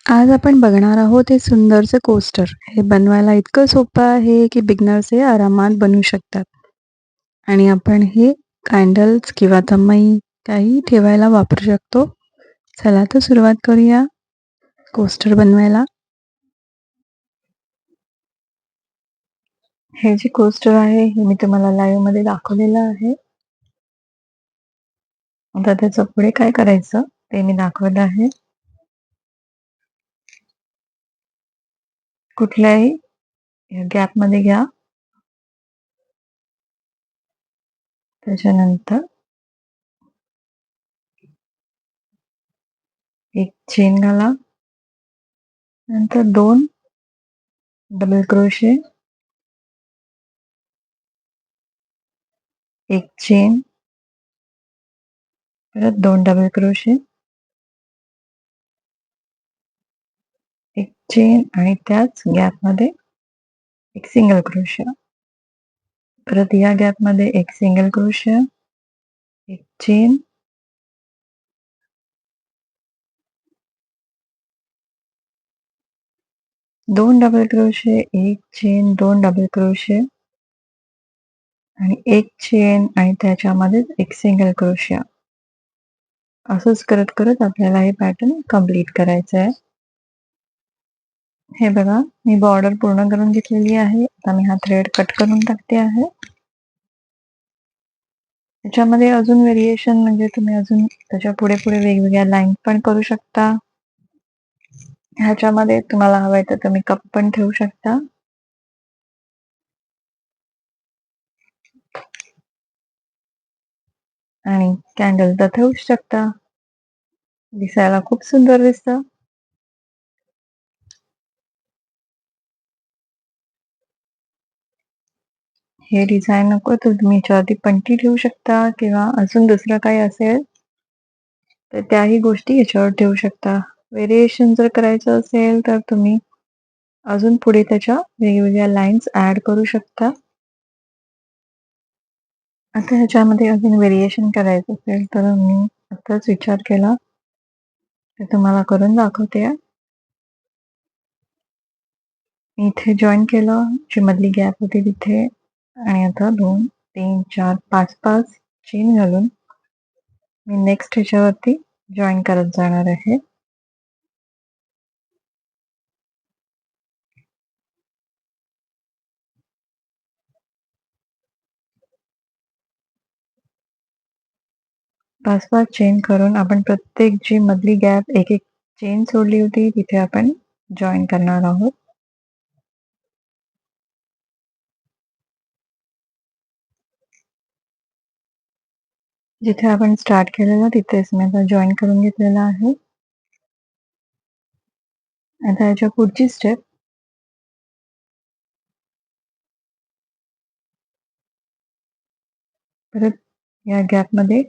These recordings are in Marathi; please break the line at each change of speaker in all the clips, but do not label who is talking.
आज आपण बघणार आहोत हे सुंदरसे कोस्टर. हे बनवायला इतकं सोपं आहे, की बिगिनर्स हे आरामात बनवू शकतात. आणि आपण हे कॅन्डल्स किंवा तम्मई काही ठेवायला वापरू शकतो. चला तर सुरुवात करूया कोस्टर बनवायला. हे जे कोस्टर आहे, हे मी तुम्हाला लाईव्हमध्ये दाखवलेलं आहे. आता त्याचं पुढे काय करायचं ते मी दाखवलं आहे. कुठल्याही गॅपमध्ये घ्या. त्याच्यानंतर एक चेन घाला. नंतर 2 डबल क्रोशे, एक चेन, परत 2 डबल क्रोशे, एक चेन आणि त्याच गॅपमध्ये एक सिंगल क्रोशिया. परत या गॅपमध्ये एक सिंगल क्रोशिया, एक चेन, 2 डबल क्रोशे, एक चेन, 2 डबल क्रोशे आणि एक चेन आणि त्याच्यामध्येच एक सिंगल क्रोशिया. असंच करत करत आपल्याला हे पॅटर्न कंप्लीट करायचं आहे. हे बघा, मी बॉर्डर पूर्ण करून घेतलेली आहे. आता मी हा थ्रेड कट करून टाकते आहे. त्याच्यामध्ये अजून व्हेरिएशन म्हणजे तुम्ही अजून त्याच्या पुढे पुढे वेगवेगळ्या लाईन पण करू शकता. ह्याच्यामध्ये तुम्हाला हवंय तर तुम्ही कप पण ठेवू शकता. आणि कॅन्डल तर ठेवू शकता. दिसायला खूप सुंदर दिसतं. हे डिझाईन नको तर तुम्ही याच्यावरती पट्टी ठेवू शकता किंवा अजून दुसरं काही असेल तर त्याही गोष्टी याच्यावर ठेवू शकता. व्हेरिएशन जर करायचं असेल तर तुम्ही अजून पुढे त्याच्या वेगवेगळ्या लाईन्स ऍड करू शकता. आता ह्याच्यामध्ये अजून व्हेरिएशन करायचं असेल तर मी आताच विचार केला ते तुम्हाला करून दाखवते. मी इथे जॉईन केलं, जी मधली गॅप होती तिथे, आणि आता 2, 3, 4, 5 चेन घालून मी नेक्स्ट ह्याच्यावरती जॉईन करत जाणार आहे. पाच चेन करून आपण प्रत्येक जी मधली गॅप एक एक चेन सोडली होती तिथे आपण जॉईन करणार आहोत. जिथे आपण स्टार्ट केलेलं तिथेच मी आता जॉईन करून घेतलेला आहे. आता याच्या पुढची स्टेप परत या गॅपमध्ये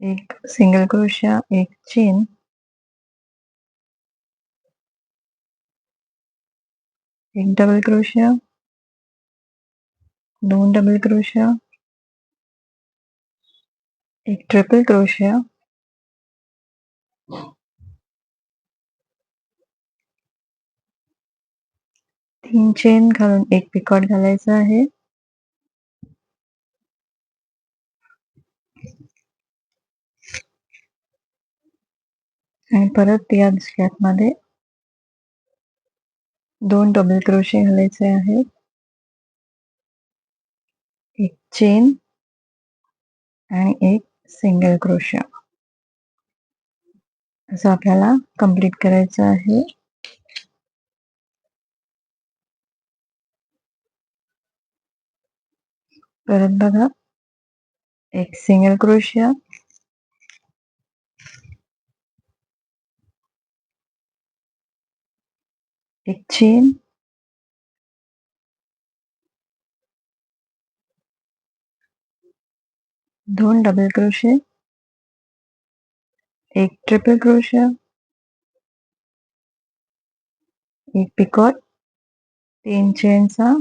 एक सिंगल क्रोशिया, एक चेन, एक डबल क्रोशिया, 2 डबल क्रोशिया, एक ट्रिपल क्रोशिया, 3 चेन घालून एक पिकॉट घालायचं आहे. आणि परत या गॅपमध्ये 2 डबल क्रोशे घालायचे आहेत, एक चेन आणि एक सिंगल क्रोशिया. असं आपल्याला कंप्लीट करायचं आहे. परत बघा, एक सिंगल क्रोशिया, एक चेन, 2 डबल क्रोशे, एक ट्रिपल क्रोशिया, एक पिकॉट, 3 चेनचा,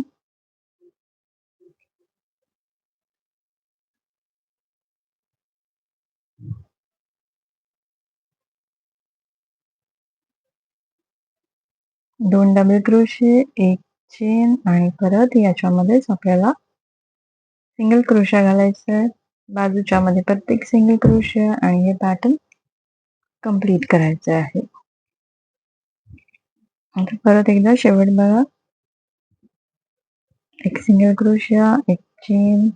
2 डबल क्रोशे, 1 चेन आणि परत याच्यामध्येच आपल्याला सिंगल क्रोशा घालायचा आहे. बाजूच्या मध्ये प्रत्येक सिंगल क्रोशा आणि हे पॅटर्न कंप्लीट करायचं आहे. आता परत एकदा शेवट बघा. एक सिंगल क्रोशा, एक चेन,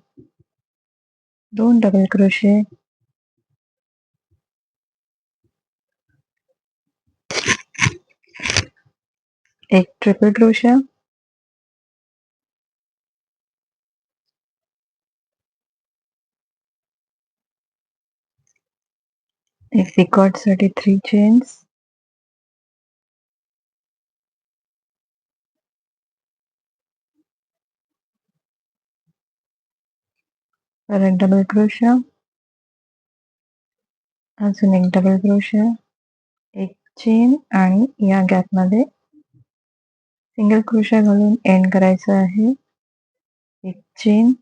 2 डबल क्रोशे, एक ट्रिपल क्रोशा, एक पिकॉट साठी 3 चेन्स, परत डबल क्रोशा, अजून एक डबल क्रोशा, एक चेन आणि या गॅपमध्ये सिंगल क्रोशा घालून एंड करायचं आहे. एक चेन.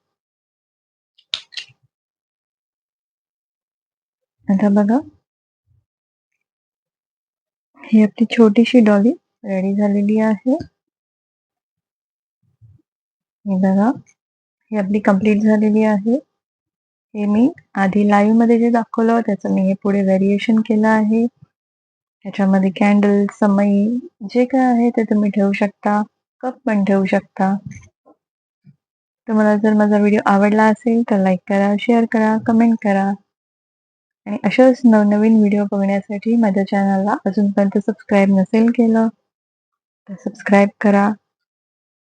आता बघा, ही आपली छोटीशी डॉली रेडी झालेली आहे. हे बघा, ही आपली कंप्लीट झालेली आहे. हे मी आधी लाईव्ह मध्ये जे दाखवलं त्याचं मी हे पुढे व्हेरिएशन केलं आहे. ह्याच्यामध्ये कॅन्डल, समई जे काय आहे ते तुम्ही ठेवू शकता. कप पण ठेवू शकता. तुम्हाला जर माझा व्हिडिओ आवडला असेल तर लाईक करा, शेअर करा, कमेंट करा आणि अशाच नवनवीन व्हिडिओ बघण्यासाठी माझ्या चॅनलला अजूनपर्यंत सबस्क्राईब नसेल केलं तर सबस्क्राईब करा.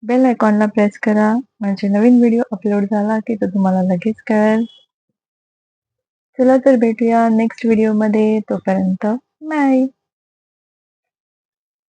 बेल आयकॉनला प्रेस करा. म्हणजे नवीन व्हिडिओ अपलोड झाला की तो तुम्हाला लगेच कळेल. चला तर भेटूया नेक्स्ट व्हिडिओमध्ये. तोपर्यंत बाय.